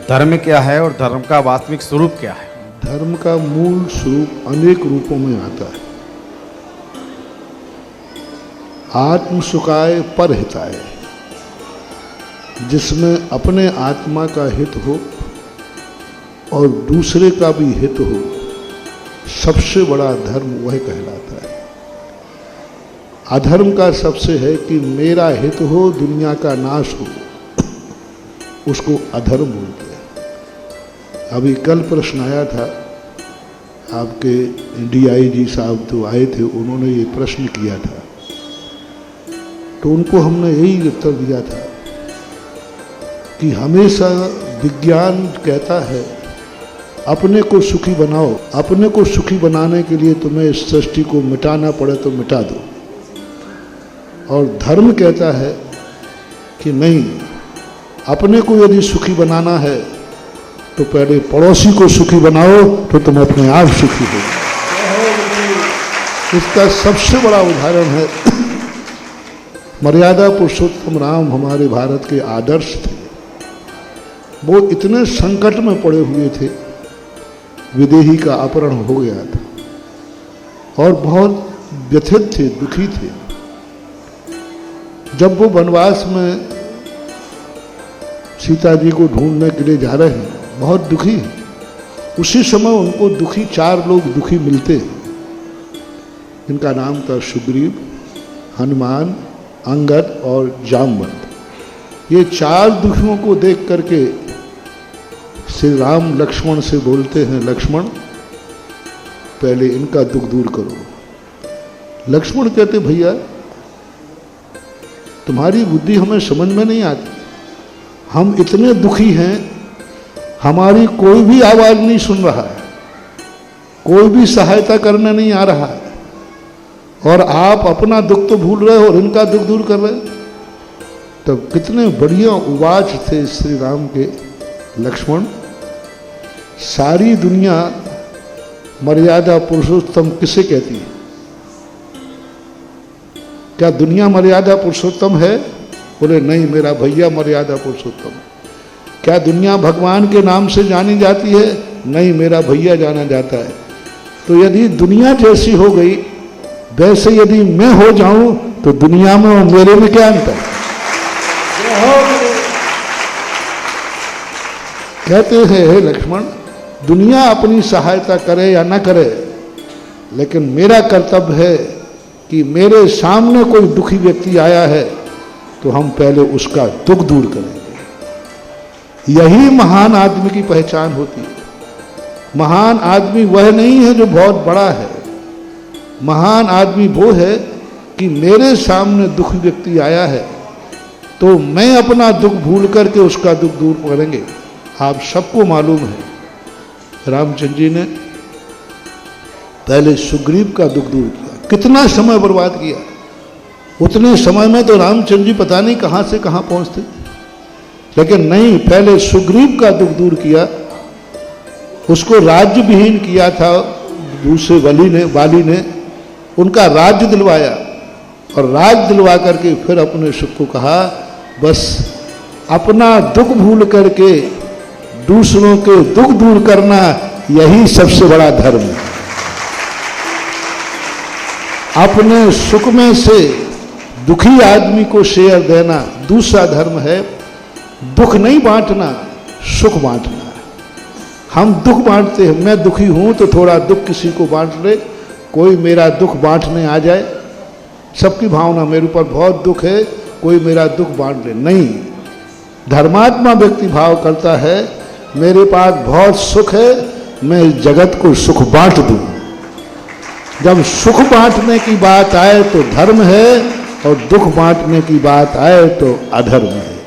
धर्म क्या है और धर्म का वास्तविक स्वरूप क्या है? धर्म का मूल स्वरूप अनेक रूपों में आता है। आत्म सुखाय पर हिताय, जिसमें अपने आत्मा का हित हो और दूसरे का भी हित हो, सबसे बड़ा धर्म वह कहलाता है। अधर्म का सबसे है कि मेरा हित हो दुनिया का नाश हो, उसको अधर्म बोलते हैं। अभी कल प्रश्न आया था, आपके DIG साहब तो आए थे, उन्होंने ये प्रश्न किया था, तो उनको हमने यही उत्तर दिया था कि हमेशा विज्ञान कहता है अपने को सुखी बनाओ। अपने को सुखी बनाने के लिए तुम्हें इस सृष्टि को मिटाना पड़े तो मिटा दो। और धर्म कहता है कि नहीं, अपने को यदि सुखी बनाना है तो पहले पड़ोसी को सुखी बनाओ तो तुम अपने आप सुखी हो। इसका सबसे बड़ा उदाहरण है मर्यादा पुरुषोत्तम राम, हमारे भारत के आदर्श थे। वो इतने संकट में पड़े हुए थे, विदेही का अपहरण हो गया था और बहुत व्यथित थे, दुखी थे। जब वो वनवास में सीता जी को ढूंढने के लिए जा रहे हैं, बहुत दुखी हैं, उसी समय उनको दुखी 4 लोग दुखी मिलते हैं। इनका नाम था सुग्रीव, हनुमान, अंगद और जामवंत। ये 4 दुखियों को देख करके श्री राम लक्ष्मण से बोलते हैं, लक्ष्मण पहले इनका दुख दूर करो। लक्ष्मण कहते, भैया तुम्हारी बुद्धि हमें समझ में नहीं आती, हम इतने दुखी हैं, हमारी कोई भी आवाज नहीं सुन रहा है, कोई भी सहायता करने नहीं आ रहा है, और आप अपना दुख तो भूल रहे हो और इनका दुख दूर कर रहे हो। तब कितने बढ़िया उवाच थे श्री राम के, लक्ष्मण सारी दुनिया मर्यादा पुरुषोत्तम किसे कहती है? क्या दुनिया मर्यादा पुरुषोत्तम है? बोले नहीं, मेरा भैया मर्यादा पुरुषोत्तम। क्या दुनिया भगवान के नाम से जानी जाती है? नहीं, मेरा भैया जाना जाता है। तो यदि दुनिया जैसी हो गई, वैसे यदि मैं हो जाऊं तो दुनिया में और मेरे में क्या अंतर? कहते हैं, हे लक्ष्मण, दुनिया अपनी सहायता करे या न करे, लेकिन मेरा कर्तव्य है कि मेरे सामने कोई दुखी व्यक्ति आया है तो हम पहले उसका दुख दूर करेंगे। यही महान आदमी की पहचान होती है। महान आदमी वह नहीं है जो बहुत बड़ा है, महान आदमी वो है कि मेरे सामने दुखी व्यक्ति आया है तो मैं अपना दुख भूल करके उसका दुख दूर करेंगे। आप सबको मालूम है, रामचंद्र जी ने पहले सुग्रीव का दुख दूर किया, कितना समय बर्बाद किया। उतने समय में तो रामचंद्र जी पता नहीं कहां से कहां पहुंचते, लेकिन नहीं, पहले सुग्रीव का दुख दूर किया। उसको राज्य विहीन किया था दूसरे वाली ने उनका राज्य दिलवाया, और राज्य दिलवा करके फिर अपने सुख को कहा, बस अपना दुख भूल करके दूसरों के दुख दूर करना, यही सबसे बड़ा धर्म है। अपने सुख में से दुखी आदमी को शेयर देना दूसरा धर्म है। दुख नहीं बांटना, सुख बांटना है। हम दुख बांटते हैं, मैं दुखी हूं तो थोड़ा दुख किसी को बांट ले, कोई मेरा दुख बांटने आ जाए। सबकी भावना, मेरे ऊपर बहुत दुख है, कोई मेरा दुख बांट ले। नहीं, धर्मात्मा व्यक्ति भाव करता है, मेरे पास बहुत सुख है, मैं जगत को सुख बांट दूं। जब सुख बांटने की बात आए तो धर्म है, और दुख बांटने की बात आए तो अधर्म है।